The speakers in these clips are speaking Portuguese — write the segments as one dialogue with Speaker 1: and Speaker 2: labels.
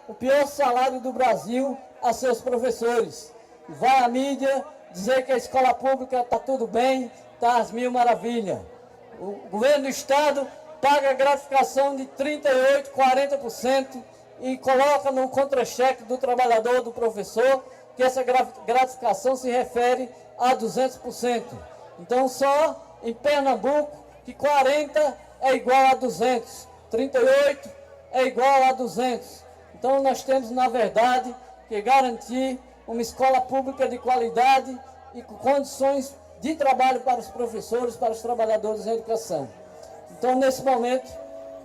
Speaker 1: o pior salário do Brasil a seus professores. Vai à mídia dizer que a escola pública está tudo bem, está às mil maravilhas. O governo do Estado paga gratificação de 38%, 40% e coloca no contra-cheque do trabalhador, do professor, que essa gratificação se refere a 200%. Então, só em Pernambuco, que 40 é igual a 200, 38 é igual a 200. Então, nós temos, na verdade, que garantir uma escola pública de qualidade e com condições de trabalho para os professores, para os trabalhadores em educação. Então, nesse momento,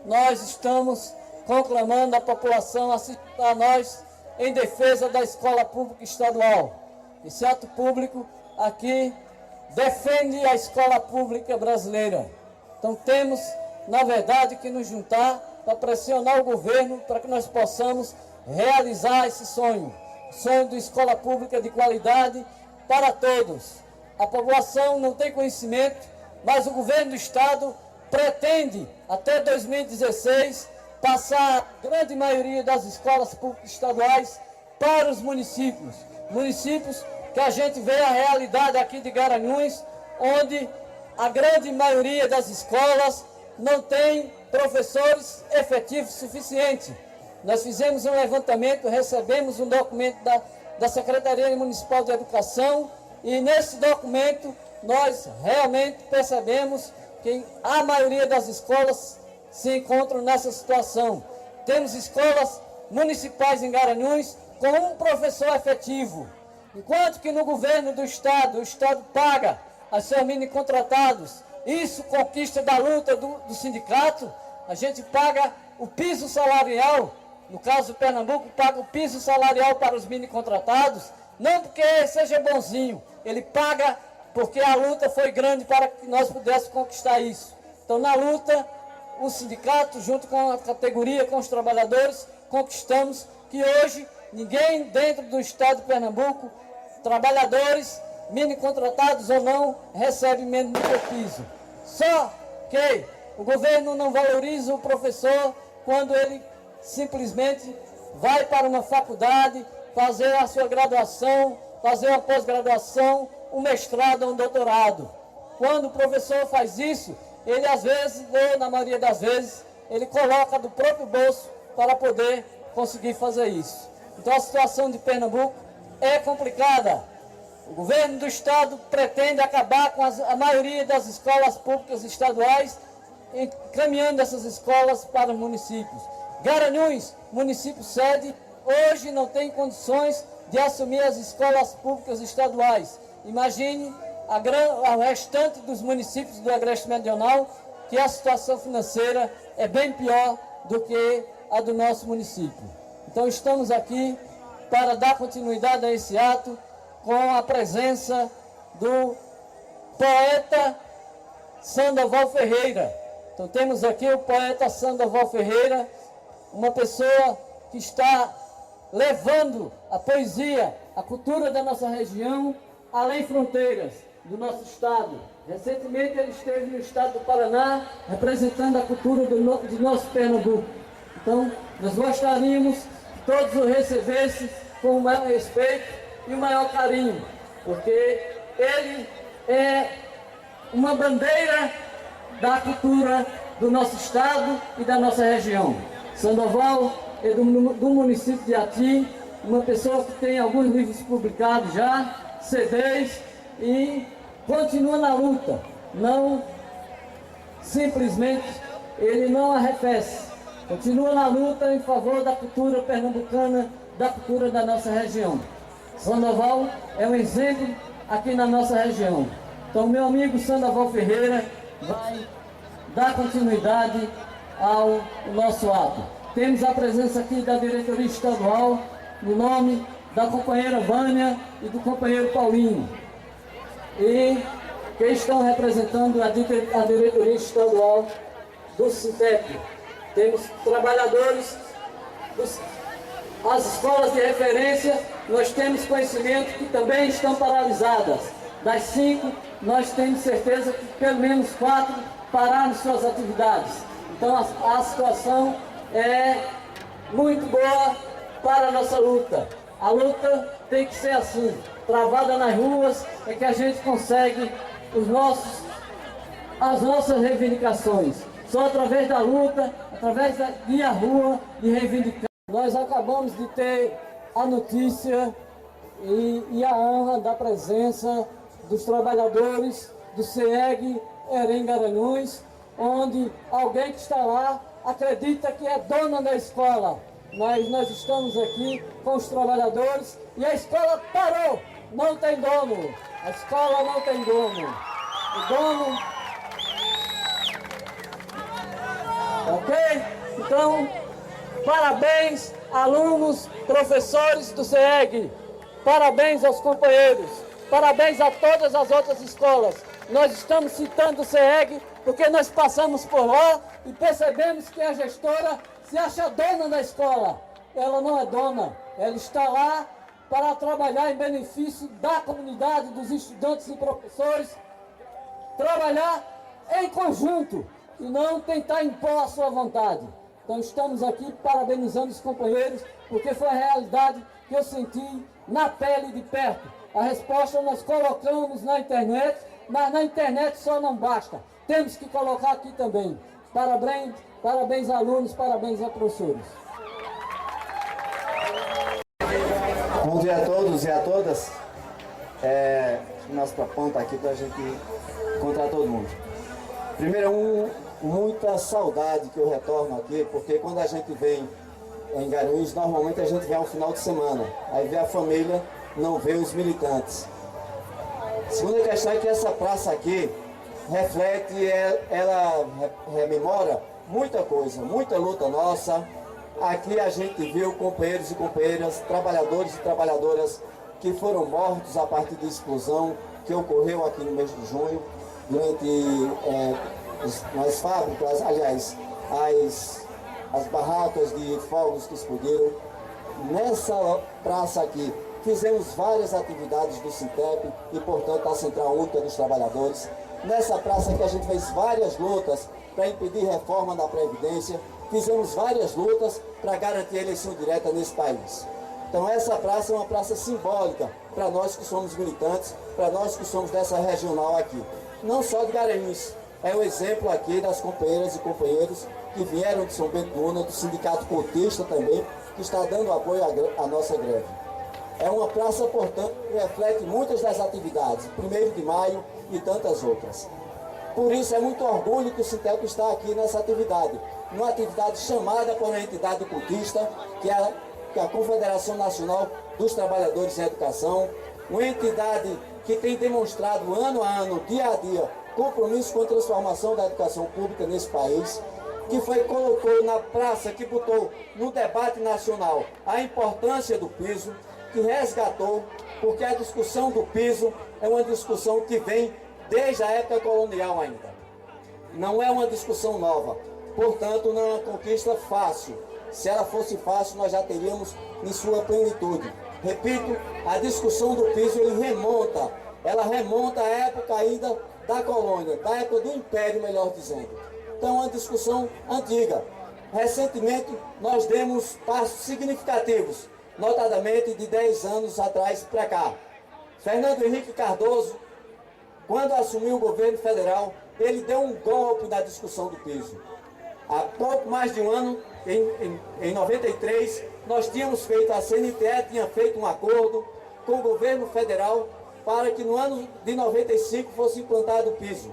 Speaker 1: nós estamos conclamando a população a se juntar a nós em defesa da escola pública estadual. Esse ato público aqui defende a escola pública brasileira. Então, temos, na verdade, que nos juntar para pressionar o governo para que nós possamos realizar esse sonho. O sonho de escola pública de qualidade para todos. A população não tem conhecimento, mas o governo do Estado pretende, até 2016, passar a grande maioria das escolas públicas estaduais para os municípios. Municípios que a gente vê a realidade aqui de Garanhuns, onde a grande maioria das escolas não tem professores efetivos suficientes. Nós fizemos um levantamento, recebemos um documento da Secretaria Municipal de Educação e nesse documento nós realmente percebemos que a maioria das escolas se encontram nessa situação. Temos escolas municipais em Garanhuns com um professor efetivo, enquanto que no governo do Estado, o Estado paga aos seus mini-contratados. Isso conquista da luta do sindicato. A gente paga o piso salarial, no caso do Pernambuco, paga o piso salarial para os mini-contratados, não porque seja bonzinho, ele paga porque a luta foi grande para que nós pudéssemos conquistar isso. Então, na luta, o sindicato, junto com a categoria, com os trabalhadores, conquistamos que hoje ninguém dentro do Estado de Pernambuco, trabalhadores, mini-contratados ou não, recebe menos do que o piso. Só que o governo não valoriza o professor quando ele simplesmente vai para uma faculdade, fazer a sua graduação, fazer uma pós-graduação, um mestrado ou um doutorado. Quando o professor faz isso, ele às vezes, ou na maioria das vezes, ele coloca do próprio bolso para poder conseguir fazer isso. Então a situação de Pernambuco é complicada. O governo do Estado pretende acabar com a maioria das escolas públicas estaduais, encaminhando essas escolas para os municípios. Garanhuns, município sede, hoje não tem condições de assumir as escolas públicas estaduais. Imagine o restante dos municípios do Agreste Meridional, que a situação financeira é bem pior do que a do nosso município. Então estamos aqui para dar continuidade a esse ato com a presença do poeta Sandoval Ferreira. Então temos aqui o poeta Sandoval Ferreira, uma pessoa que está levando a poesia, a cultura da nossa região, além fronteiras do nosso estado. Recentemente ele esteve no estado do Paraná, representando a cultura de nosso Pernambuco. Então, nós gostaríamos que todos o recebessem com o maior respeito e o maior carinho, porque ele é uma bandeira da cultura do nosso estado e da nossa região. Sandoval é do município de Ati, uma pessoa que tem alguns livros publicados já, CDs, e continua na luta. Não simplesmente, ele não arrefece. Continua na luta em favor da cultura pernambucana, da cultura da nossa região. Sandoval é um exemplo aqui na nossa região. Então, meu amigo Sandoval Ferreira vai dar continuidade ao nosso ato. Temos a presença aqui da diretoria estadual, no nome da companheira Vânia e do companheiro Paulinho, e que estão representando a diretoria estadual do SINTEP. Temos trabalhadores, as escolas de referência, nós temos conhecimento que também estão paralisadas. Das 5, nós temos certeza que pelo menos 4 pararam suas atividades. Então a situação é muito boa para a nossa luta. A luta tem que ser assim, travada nas ruas, é que a gente consegue as nossas reivindicações. Só através da luta, através de ir à rua e reivindicar. Nós acabamos de ter a notícia e a honra da presença dos trabalhadores do CIEG Erém Garanhuns, onde alguém que está lá acredita que é dona da escola. Mas nós estamos aqui com os trabalhadores e a escola parou, não tem dono. A escola não tem dono. O dono... Ok? Então, parabéns, alunos, professores do CIEG. Parabéns aos companheiros. Parabéns a todas as outras escolas. Nós estamos citando o CIEG porque nós passamos por lá e percebemos que a gestora se acha dona da escola. Ela não é dona. Ela está lá para trabalhar em benefício da comunidade, dos estudantes e professores. Trabalhar em conjunto e não tentar impor a sua vontade. Então estamos aqui parabenizando os companheiros, porque foi a realidade que eu senti na pele de perto. A resposta nós colocamos na internet, mas na internet só não basta. Temos que colocar aqui também. Parabéns, parabéns alunos, parabéns a professores.
Speaker 2: Bom dia a todos e a todas. Nosso papão está aqui para a gente encontrar todo mundo. Primeiro, muita saudade que eu retorno aqui, porque quando a gente vem em Garanhuns, normalmente a gente vem ao final de semana. Aí vê a família, não vê os militantes. A segunda questão é que essa praça aqui reflete, ela rememora muita coisa, muita luta nossa. Aqui a gente viu companheiros e companheiras, trabalhadores e trabalhadoras que foram mortos a partir de explosão que ocorreu aqui no mês de junho, durante as fábricas, aliás, as barracas de fogos que explodiram. Nessa praça aqui, fizemos várias atividades do Sintep e, portanto, a Central Única dos Trabalhadores. Nessa praça aqui a gente fez várias lutas para impedir reforma da Previdência, fizemos várias lutas para garantir a eleição direta nesse país. Então essa praça é uma praça simbólica para nós que somos militantes, para nós que somos dessa regional aqui. Não só de Garanhuns, é um exemplo aqui das companheiras e companheiros que vieram de São Bento do Una, do Sindicato Cotista também, que está dando apoio à nossa greve. É uma praça, portanto, que reflete muitas das atividades, 1º de maio e tantas outras. Por isso é muito orgulho que o Sintep está aqui nessa atividade, uma atividade chamada por uma entidade cultista, que é a Confederação Nacional dos Trabalhadores em Educação, uma entidade que tem demonstrado ano a ano, dia a dia, compromisso com a transformação da educação pública nesse país, que colocou na praça, que botou no debate nacional a importância do piso, que resgatou, porque a discussão do piso é uma discussão que vem desde a época colonial ainda. Não é uma discussão nova, portanto não é uma conquista fácil. Se ela fosse fácil, nós já teríamos em sua plenitude. Repito, a discussão do piso ela remonta à época ainda da colônia, da época do Império, melhor dizendo. Então é uma discussão antiga. Recentemente nós demos passos significativos, notadamente de 10 anos atrás para cá. Fernando Henrique Cardoso, quando assumiu o governo federal, ele deu um golpe na discussão do piso. Há pouco mais de um ano, em 93, nós tínhamos feito, a CNTE tinha feito um acordo com o governo federal para que no ano de 95 fosse implantado o piso.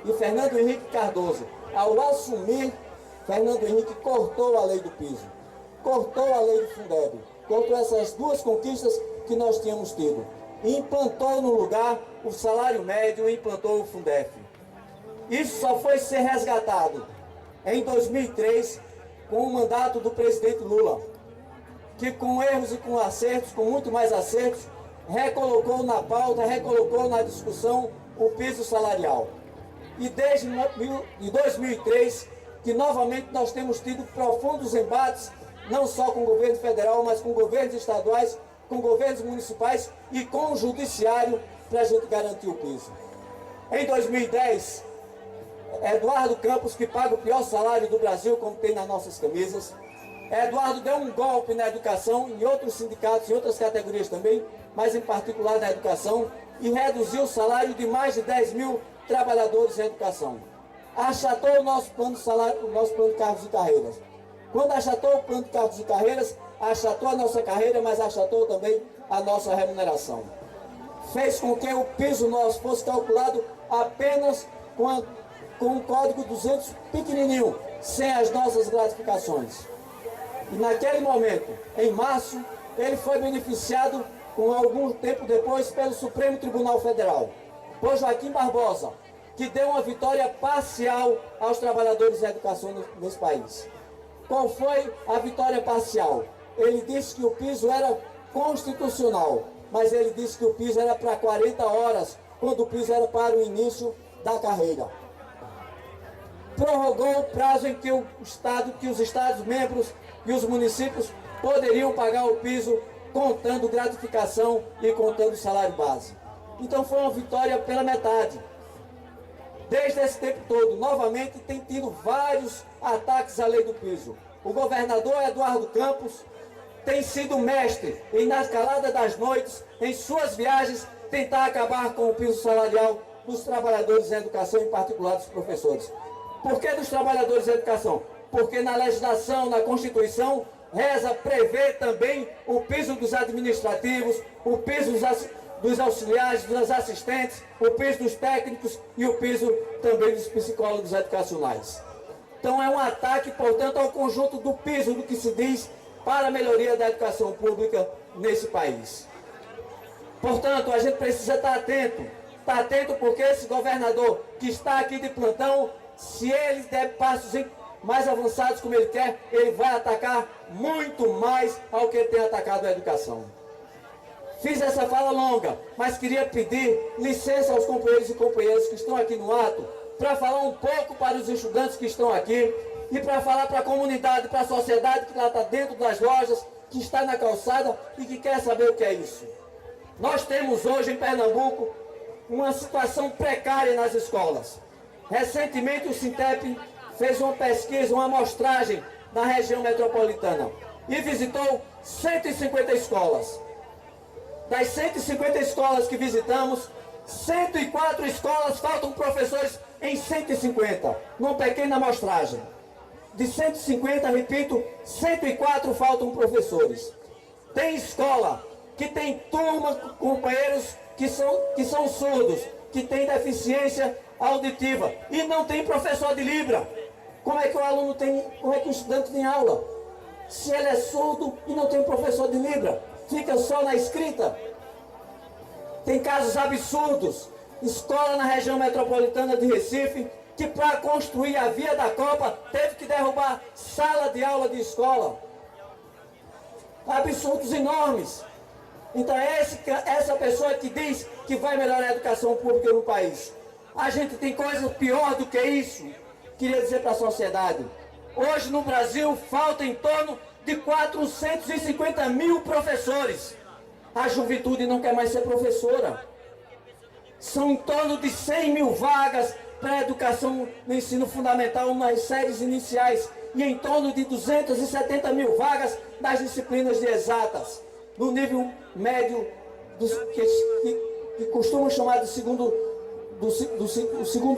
Speaker 2: E Fernando Henrique Cardoso, ao assumir, Fernando Henrique cortou a lei do piso, cortou a lei do Fundeb, cortou essas duas conquistas que nós tínhamos tido. E implantou no lugar o salário médio e implantou o Fundef. Isso só foi ser resgatado em 2003 com o mandato do presidente Lula, que com erros e com acertos, com muito mais acertos, recolocou na pauta, recolocou na discussão o piso salarial. E desde 2003, que novamente nós temos tido profundos embates, não só com o governo federal, mas com governos estaduais, com governos municipais e com o judiciário para a gente garantir o piso. Em 2010, Eduardo Campos, que paga o pior salário do Brasil, como tem nas nossas camisas, Eduardo deu um golpe na educação, em outros sindicatos, em outras categorias também, mas em particular na educação, e reduziu o salário de mais de 10 mil trabalhadores em educação. Achatou o nosso plano de salário, o nosso plano de cargos e carreiras. Quando achatou o plano de cargos e carreiras, achatou a nossa carreira, mas achatou também a nossa remuneração. Fez com que o piso nosso fosse calculado apenas com o código 200 pequenininho, sem as nossas gratificações. E naquele momento, em março, ele foi beneficiado com algum tempo depois pelo Supremo Tribunal Federal, por Joaquim Barbosa, que deu uma vitória parcial aos trabalhadores da educação nesse país. Qual foi a vitória parcial? Ele disse que o piso era constitucional, mas ele disse que o piso era para 40 horas, quando o piso era para o início da carreira. Prorrogou o prazo em que os estados membros e os municípios poderiam pagar o piso contando gratificação e contando salário base. Então foi uma vitória pela metade. Desde esse tempo todo, novamente, tem tido vários ataques à lei do piso. O governador Eduardo Campos tem sido mestre em, na calada das noites, em suas viagens, tentar acabar com o piso salarial dos trabalhadores da educação, em particular dos professores. Por que dos trabalhadores da educação? Porque na legislação, na Constituição, prevê também o piso dos administrativos, o piso dos auxiliares, dos assistentes, o piso dos técnicos e o piso também dos psicólogos educacionais. Então é um ataque, portanto, ao conjunto do piso do que se diz para a melhoria da educação pública nesse país. Portanto, a gente precisa estar atento porque esse governador que está aqui de plantão, se ele der passos mais avançados como ele quer, ele vai atacar muito mais ao que ele tem atacado a educação. Fiz essa fala longa, mas queria pedir licença aos companheiros e companheiras que estão aqui no ato para falar um pouco para os estudantes que estão aqui e para falar para a comunidade, para a sociedade que lá está dentro das lojas, que está na calçada e que quer saber o que é isso. Nós temos hoje em Pernambuco uma situação precária nas escolas. Recentemente o Sintep fez uma pesquisa, uma amostragem na região metropolitana e visitou 150 escolas. Das 150 escolas que visitamos, 104 escolas faltam professores em 150, numa pequena amostragem. De 150, repito, 104 faltam professores. Tem escola que tem turma, companheiros que são surdos, que têm deficiência auditiva e não tem professor de Libra. Como é que o aluno tem, como é que o estudante tem aula? Se ele é surdo e não tem professor de Libra, fica só na escrita. Tem casos absurdos. Escola na região metropolitana de Recife, que para construir a Via da Copa, teve que derrubar sala de aula de escola. Absurdos enormes. Então essa pessoa que diz que vai melhorar a educação pública no país. A gente tem coisa pior do que isso. Queria dizer para a sociedade. Hoje no Brasil falta em torno de 450 mil professores. A juventude não quer mais ser professora. São em torno de 100 mil vagas para a educação no ensino fundamental nas séries iniciais e em torno de 270 mil vagas nas disciplinas de exatas, no nível médio, que costumam chamar de segundo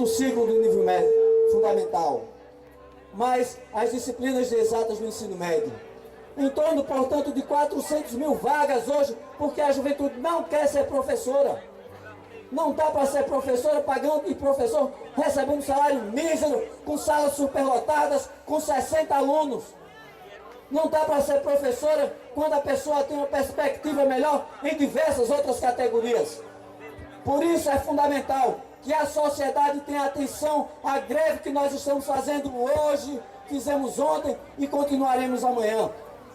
Speaker 2: ciclo do nível médio fundamental. Mas as disciplinas de exatas no ensino médio. Em torno, portanto, de 400 mil vagas hoje, porque a juventude não quer ser professora. Não dá para ser professora pagando e professor recebendo salário mísero, com salas superlotadas, com 60 alunos. Não dá para ser professora quando a pessoa tem uma perspectiva melhor em diversas outras categorias. Por isso é fundamental que a sociedade tenha atenção à greve que nós estamos fazendo hoje, fizemos ontem e continuaremos amanhã.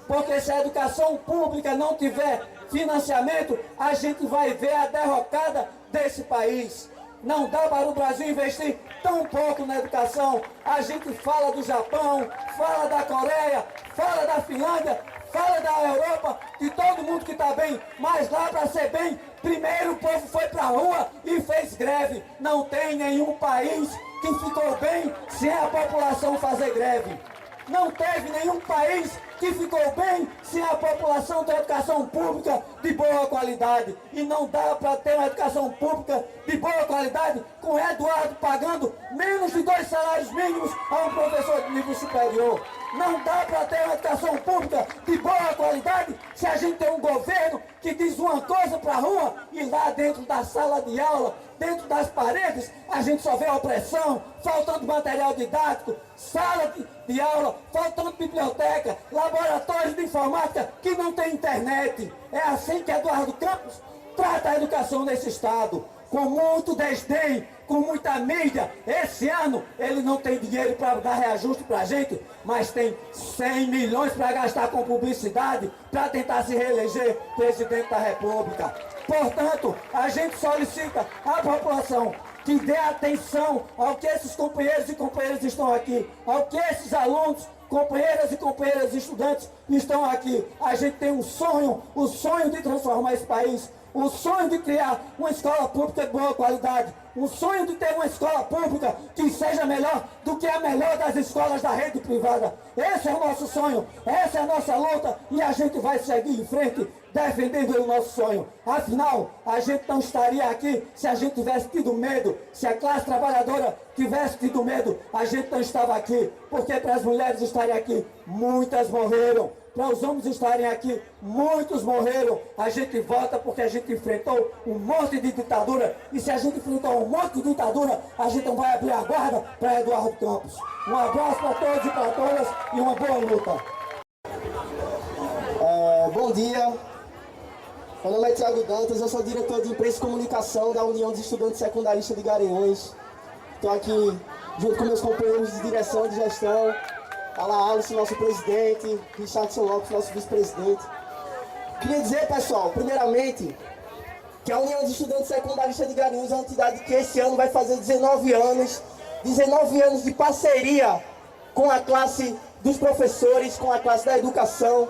Speaker 2: Porque se a educação pública não tiver financiamento, a gente vai ver a derrocada desse país. Não dá para o Brasil investir tão pouco na educação. A gente fala do Japão, fala da Coreia, fala da Finlândia, fala da Europa, de todo mundo que está bem. Mas lá para ser bem, primeiro o povo foi para a rua e fez greve. Não tem nenhum país que ficou bem sem a população fazer greve. Não teve nenhum país que ficou bem sem a população ter educação pública de boa qualidade. E não dá para ter uma educação pública de boa qualidade com Eduardo pagando menos de 2 salários mínimos a um professor de nível superior. Não dá para ter uma educação pública de boa qualidade se a gente tem um governo que diz uma coisa para a rua e lá dentro da sala de aula, dentro das paredes, a gente só vê opressão, faltando material didático, sala de aula, faltando biblioteca, laboratórios de informática que não tem internet. É assim que Eduardo Campos trata a educação nesse estado, com muito desdém, com muita mídia. Esse ano ele não tem dinheiro para dar reajuste para a gente, mas tem 100 milhões para gastar com publicidade para tentar se reeleger presidente da República. Portanto, a gente solicita à população que dê atenção ao que esses companheiros e companheiras estão aqui, ao que esses alunos, companheiras e companheiras estudantes estão aqui. A gente tem um sonho, o sonho de transformar esse país, o sonho de criar uma escola pública de boa qualidade, um sonho de ter uma escola pública que seja melhor do que a melhor das escolas da rede privada. Esse é o nosso sonho, essa é a nossa luta e a gente vai seguir em frente defendendo o nosso sonho. Afinal, a gente não estaria aqui se a gente tivesse tido medo, se a classe trabalhadora tivesse tido medo, a gente não estava aqui, porque para as mulheres estarem aqui, muitas morreram. Para os homens estarem aqui, muitos morreram. A gente vota porque a gente enfrentou um monte de ditadura. E se a gente enfrentou um monte de ditadura, a gente não vai abrir a guarda para Eduardo Campos. Um abraço para todos e para todas e uma boa luta.
Speaker 3: Bom dia. Meu nome é Thiago Dantas, eu sou diretor de Imprensa e Comunicação da União dos Estudantes Secundaristas de Garanhuns. Estou aqui junto com meus companheiros de direção de gestão. Fala Alice, nosso presidente, Richardson Lopes, nosso vice-presidente. Queria dizer, pessoal, primeiramente, que a União dos Estudantes Secundaristas de Garanhuns é uma entidade que esse ano vai fazer 19 anos de parceria com a classe dos professores, com a classe da educação.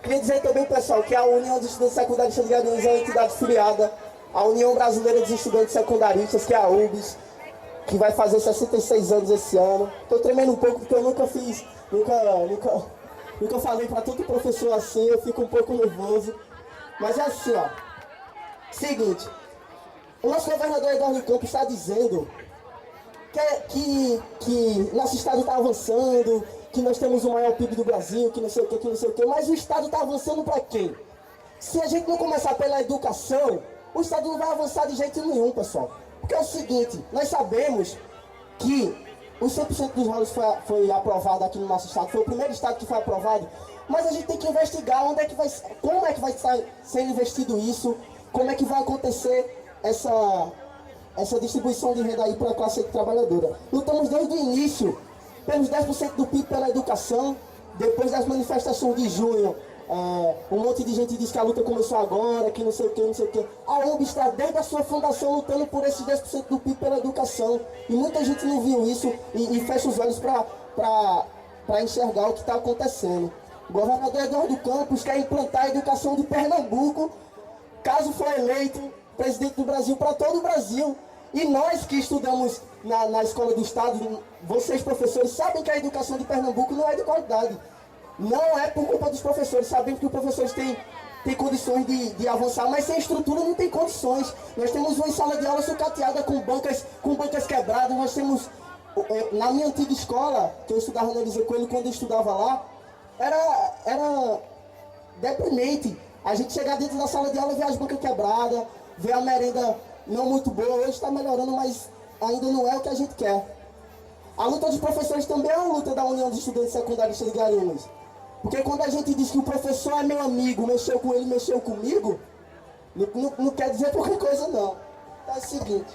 Speaker 3: Queria dizer também, pessoal, que a União dos Estudantes Secundaristas de Garanhuns é uma entidade filiada à União Brasileira dos Estudantes Secundaristas, que é a UBS, que vai fazer 66 anos esse ano. Estou tremendo um pouco porque eu nunca falei para todo professor assim, eu fico um pouco nervoso. Mas é assim, ó. Seguinte, o nosso governador Eduardo Campos está dizendo que nosso estado está avançando, que nós temos o maior PIB do Brasil, que não sei o que, mas o estado está avançando para quem? Se a gente não começar pela educação, o estado não vai avançar de jeito nenhum, pessoal. Porque é o seguinte, nós sabemos que os 100% dos rolos foi aprovado aqui no nosso estado, foi o primeiro estado que foi aprovado, mas a gente tem que investigar como é que vai estar sendo investido isso, como é que vai acontecer essa distribuição de renda aí para a classe trabalhadora. Lutamos desde o início pelos 10% do PIB pela educação, depois das manifestações de junho. Um monte de gente diz que a luta começou agora, que não sei o que. A UB está desde a sua fundação lutando por esses 10% do PIB pela educação. E muita gente não viu isso e fecha os olhos para enxergar o que está acontecendo. O governador Eduardo Campos quer implantar a educação de Pernambuco, caso for eleito presidente do Brasil, para todo o Brasil. E nós que estudamos na escola do estado, vocês professores, sabem que a educação de Pernambuco não é de qualidade. Não é por culpa dos professores, sabemos que os professores têm condições de avançar, mas sem estrutura não tem condições. Nós temos uma sala de aula sucateada com bancas quebradas, nós temos, na minha antiga escola, que eu estudava na Elisa Coelho, quando eu estudava lá, era deprimente. A gente chegar dentro da sala de aula e ver as bancas quebradas, ver a merenda não muito boa. Hoje está melhorando, mas ainda não é o que a gente quer. A luta dos professores também é uma luta da União dos Estudantes Secundaristas de Garanhuns. Porque quando a gente diz que o professor é meu amigo, mexeu com ele, mexeu comigo, não quer dizer qualquer coisa não. É o seguinte.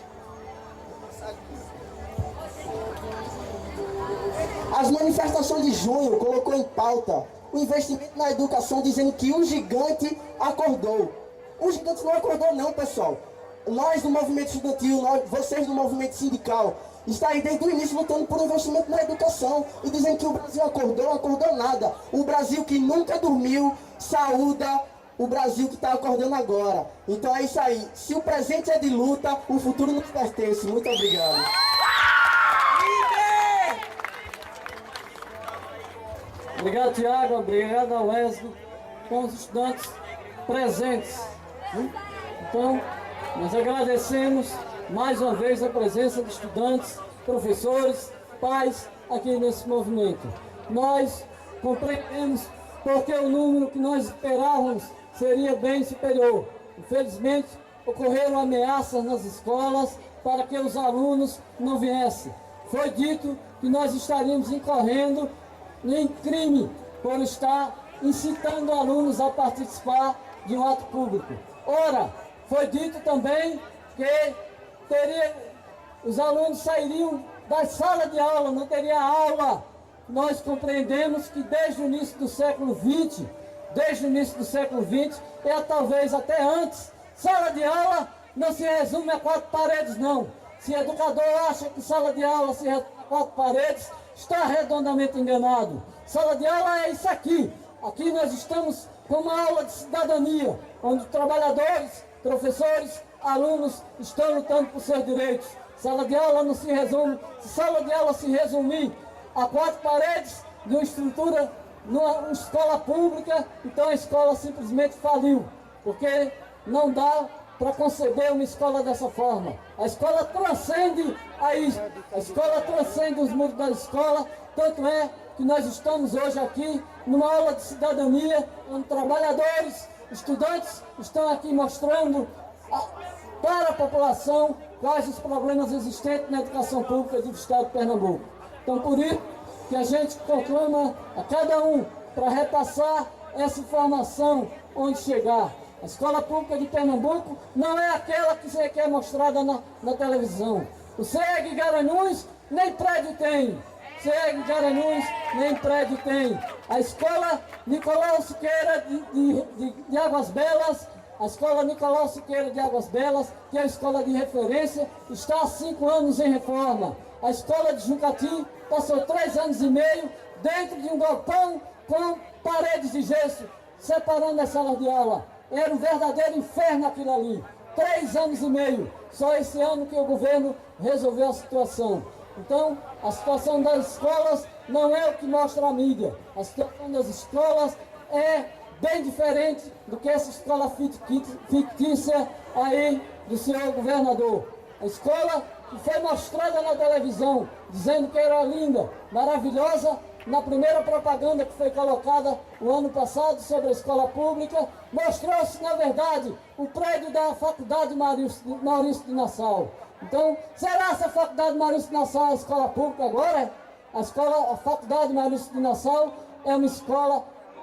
Speaker 3: As manifestações de junho colocou em pauta o investimento na educação, dizendo que o gigante acordou. O gigante não acordou não, pessoal. Nós do movimento estudantil, vocês do movimento sindical, está aí desde o início lutando por investimento na educação e dizendo que o Brasil acordou nada. O Brasil que nunca dormiu saúda o Brasil que está acordando agora. Então é isso aí. Se o presente é de luta, o futuro nos pertence. Muito obrigado.
Speaker 1: Obrigado, Tiago. Obrigado ao Wesley, com os estudantes presentes. Então, nós agradecemos mais uma vez a presença de estudantes, professores, pais aqui nesse movimento. Nós compreendemos porque o número que nós esperávamos seria bem superior. Infelizmente, ocorreram ameaças nas escolas para que os alunos não viessem. Foi dito que nós estaríamos incorrendo em crime por estar incitando alunos a participar de um ato público. Ora, foi dito também que os alunos sairiam da sala de aula, não teria aula. Nós compreendemos que desde o início do século XX, e talvez até antes, sala de aula não se resume a 4 paredes, não. Se educador acha que sala de aula se resume a 4 paredes, está redondamente enganado. Sala de aula é isso aqui. Aqui nós estamos com uma aula de cidadania, onde trabalhadores, professores, alunos estão lutando por seus direitos. Sala de aula não se resume, se sala de aula se resumir a 4 paredes de uma estrutura numa escola pública, então a escola simplesmente faliu, porque não dá para conceber uma escola dessa forma. A escola transcende a isso, a escola transcende os muros da escola, tanto é que nós estamos hoje aqui numa aula de cidadania, onde trabalhadores, estudantes estão aqui mostrando para a população quais os problemas existentes na educação pública do Estado de Pernambuco. Então, por isso que a gente conclama a cada um para repassar essa informação onde chegar. A escola pública de Pernambuco não é aquela que você quer mostrada na televisão. O CEG Garanhuns nem prédio tem. CEG Garanhuns nem prédio tem. A escola Nicolau Siqueira de Águas Belas, a escola Nicolau Siqueira de Águas Belas, que é a escola de referência, está há 5 anos em reforma. A escola de Jucati passou 3 anos e meio dentro de um galpão com paredes de gesso, separando as salas de aula. Era um verdadeiro inferno aquilo ali. 3 anos e meio. Só esse ano que o governo resolveu a situação. Então, a situação das escolas não é o que mostra a mídia. A situação das escolas é bem diferente do que essa escola fictícia aí do senhor governador. A escola que foi mostrada na televisão, dizendo que era linda, maravilhosa, na primeira propaganda que foi colocada o ano passado sobre a escola pública, mostrou-se, na verdade, o prédio da Faculdade Maurício de Nassau. Então, será essa Faculdade Maurício de Nassau a escola pública agora? A Faculdade Maurício de Nassau é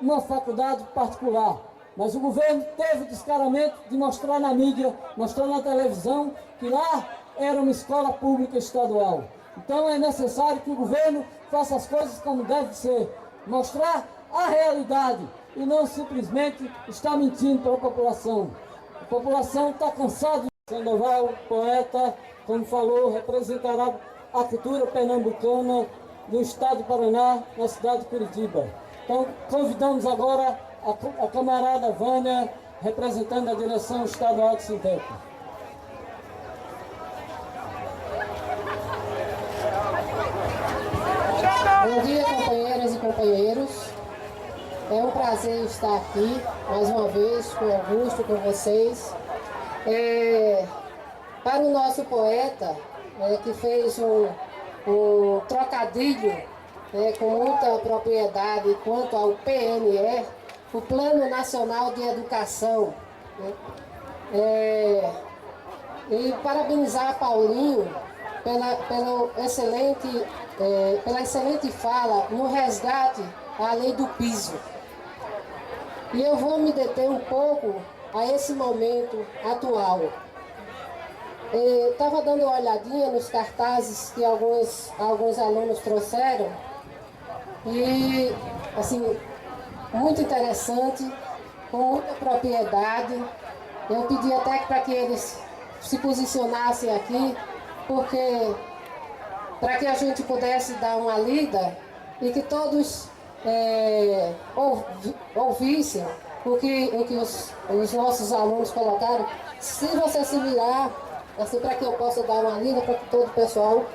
Speaker 1: uma faculdade particular. Mas o governo teve o descaramento de mostrar na mídia, mostrar na televisão, que lá era uma escola pública estadual. Então é necessário que o governo faça as coisas como deve ser, mostrar a realidade e não simplesmente estar mentindo para a população. A população está cansada. Sandoval, poeta, como falou, representará a cultura pernambucana do estado do Paraná, na cidade de Curitiba. Então convidamos agora a camarada Vânia, representando a direção estadual de Sintec.
Speaker 4: Bom dia, companheiras e companheiros. É um prazer estar aqui mais uma vez com Augusto, com vocês. Para o nosso poeta, que fez um trocadilho com muita propriedade quanto ao PNE, o Plano Nacional de Educação. E parabenizar a Paulinho pela excelente fala no resgate à lei do piso. E eu vou me deter um pouco a esse momento atual. Estava dando uma olhadinha nos cartazes que alguns alunos trouxeram e, assim, muito interessante, com muita propriedade. Eu pedi até para que eles se posicionassem aqui, porque para que a gente pudesse dar uma lida e que todos ouvissem o que os nossos alunos colocaram. Se você se virar, assim, para que eu possa dar uma lida, para que todo o pessoal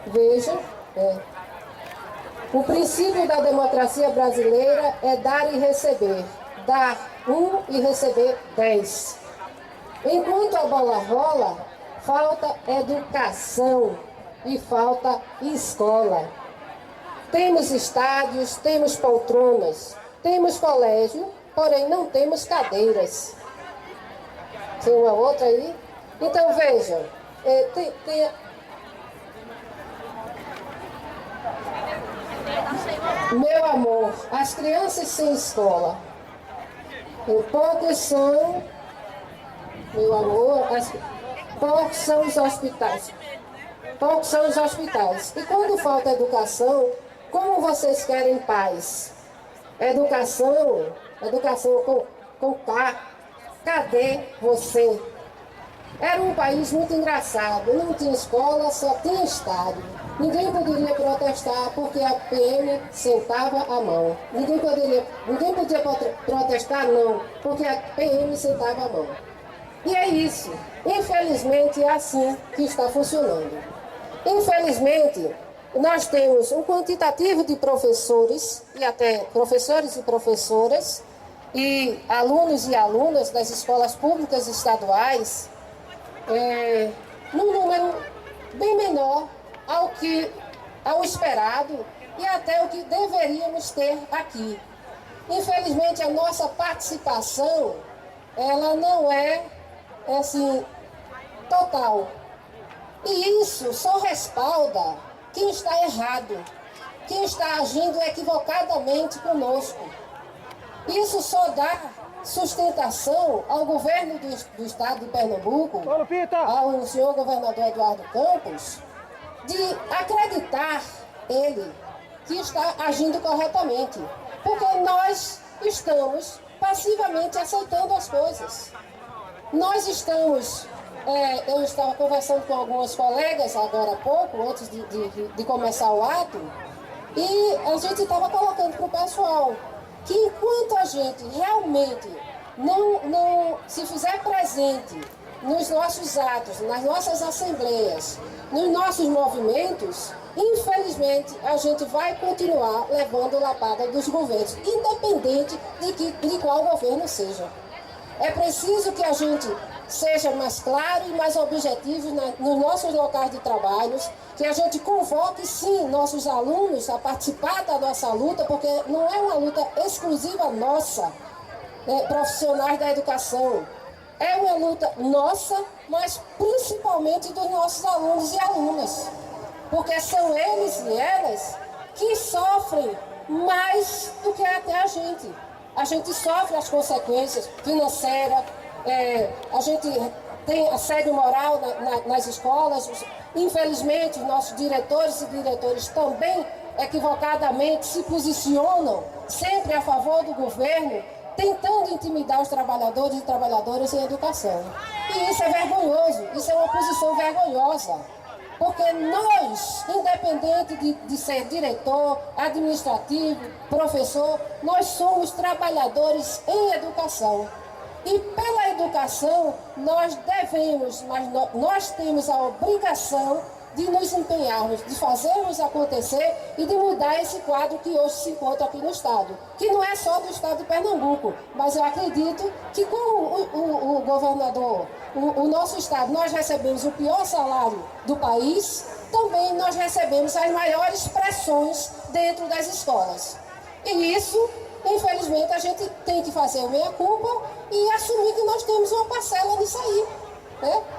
Speaker 4: veja. O princípio da democracia brasileira é dar e receber. Dar 1 e receber 10. Enquanto a bola rola, falta educação e falta escola. Temos estádios, temos poltronas, temos colégio, porém não temos cadeiras. Tem uma outra aí? Então vejam, meu amor, as crianças sem escola, poucos são, meu amor, poucos são os hospitais. Poucos são os hospitais. E quando falta educação, como vocês querem paz? Educação com K. Cadê você? Era um país muito engraçado. Não tinha escola, só tinha estádio. Ninguém poderia protestar porque a PM sentava a mão. Ninguém podia protestar, não, porque a PM sentava a mão. E é isso. Infelizmente, é assim que está funcionando. Infelizmente, nós temos um quantitativo de professores, e até professores e professoras, e alunos e alunas das escolas públicas estaduais, num número bem menor ao esperado e até o que deveríamos ter aqui. Infelizmente, a nossa participação, ela não é, assim, total. E isso só respalda quem está errado, quem está agindo equivocadamente conosco. Isso só dá sustentação ao governo do estado de Pernambuco, ao senhor governador Eduardo Campos, de acreditar ele que está agindo corretamente, porque nós estamos passivamente aceitando as coisas. Nós estamos, eu estava conversando com algumas colegas agora há pouco, antes de começar o ato, e a gente estava colocando para o pessoal que enquanto a gente realmente não se fizer presente nos nossos atos, nas nossas assembleias, nos nossos movimentos, infelizmente a gente vai continuar levando lapada dos governos, independente de qual governo seja. É preciso que a gente seja mais claro e mais objetivo nos nossos locais de trabalho, que a gente convoque, sim, nossos alunos a participar da nossa luta, porque não é uma luta exclusiva nossa, profissionais da educação. É uma luta nossa, mas principalmente dos nossos alunos e alunas, porque são eles e elas que sofrem mais do que até a gente. A gente sofre as consequências financeiras, a gente tem assédio moral nas escolas. Infelizmente, os nossos diretores e diretores também equivocadamente se posicionam sempre a favor do governo, tentando intimidar os trabalhadores e trabalhadoras em educação. E isso é vergonhoso, isso é uma posição vergonhosa. Porque nós, independente de ser diretor, administrativo, professor, nós somos trabalhadores em educação. E pela educação, nós devemos, mas nós temos a obrigação de nos empenharmos, de fazermos acontecer e de mudar esse quadro que hoje se encontra aqui no Estado. Que não é só do Estado de Pernambuco, mas eu acredito que como o governador, o nosso Estado, nós recebemos o pior salário do país, também nós recebemos as maiores pressões dentro das escolas. E isso, infelizmente, a gente tem que fazer o meia-culpa e assumir que nós temos uma parcela nisso aí.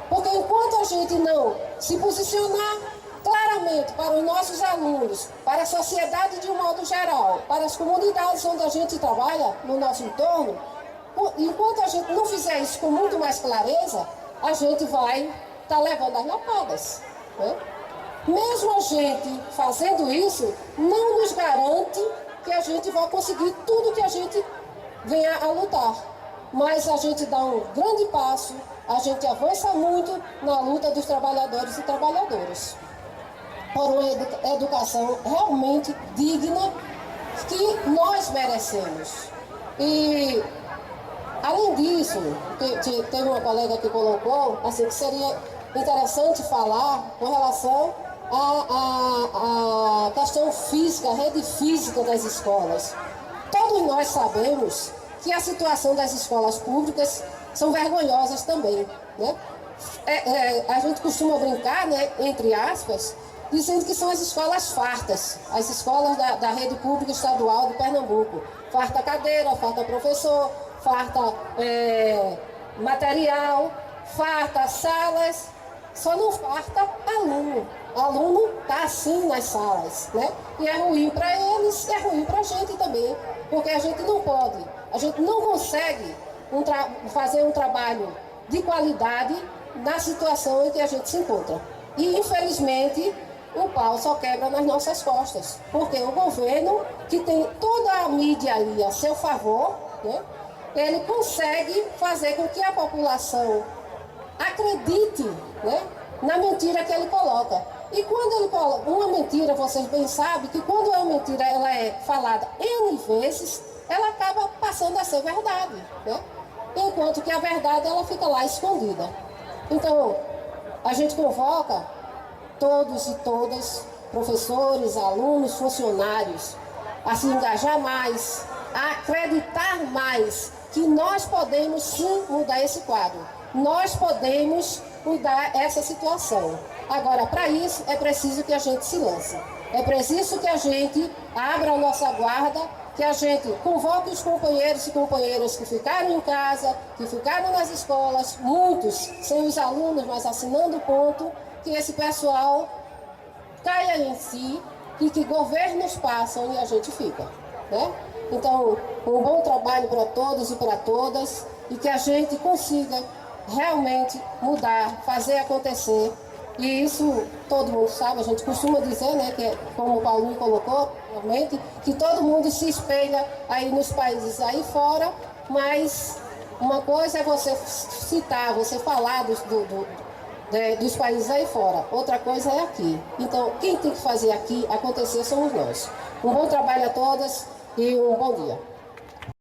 Speaker 4: Porque enquanto a gente não se posicionar claramente para os nossos alunos, para a sociedade de um modo geral, para as comunidades onde a gente trabalha, no nosso entorno, enquanto a gente não fizer isso com muito mais clareza, a gente vai estar levando as lapadas. Mesmo a gente fazendo isso, não nos garante que a gente vai conseguir tudo que a gente venha a lutar. Mas a gente dá um grande passo, a gente avança muito na luta dos trabalhadores e trabalhadoras por uma educação realmente digna que nós merecemos. E, além disso, teve uma colega que colocou assim, que seria interessante falar com relação a questão física, a rede física das escolas. Todos nós sabemos que a situação das escolas públicas são vergonhosas também, né? A gente costuma brincar, né, entre aspas, dizendo que são as escolas fartas, as escolas da rede pública estadual de Pernambuco. Farta cadeira, farta professor, farta material, farta salas, só não farta aluno. O aluno está assim nas salas, né? E é ruim para eles, é ruim para a gente também, porque a gente não pode, a gente não consegue fazer um trabalho de qualidade na situação em que a gente se encontra. E, infelizmente, o pau só quebra nas nossas costas, porque o governo, que tem toda a mídia ali a seu favor, né, ele consegue fazer com que a população acredite, né, na mentira que ele coloca. E quando ele coloca uma mentira, vocês bem sabem que quando é uma mentira, ela é falada N vezes, ela acaba passando a ser verdade, né? Enquanto que a verdade ela fica lá escondida. Então, a gente convoca todos e todas, professores, alunos, funcionários, a se engajar mais, a acreditar mais que nós podemos sim mudar esse quadro. Nós podemos mudar essa situação. Agora, para isso, é preciso que a gente se lance. É preciso que a gente abra a nossa guarda, que a gente convoque os companheiros e companheiras que ficaram em casa, que ficaram nas escolas, muitos sem os alunos, mas assinando ponto, que esse pessoal caia em si e que governos passam e a gente fica, né? Então, um bom trabalho para todos e para todas e que a gente consiga realmente mudar, fazer acontecer. E isso todo mundo sabe, a gente costuma dizer, né, que como o Paulinho colocou, realmente, que todo mundo se espelha aí nos países aí fora, mas uma coisa é você citar, você falar dos países aí fora, outra coisa é aqui. Então, quem tem que fazer aqui acontecer somos nós. Um bom trabalho a todas e um bom dia.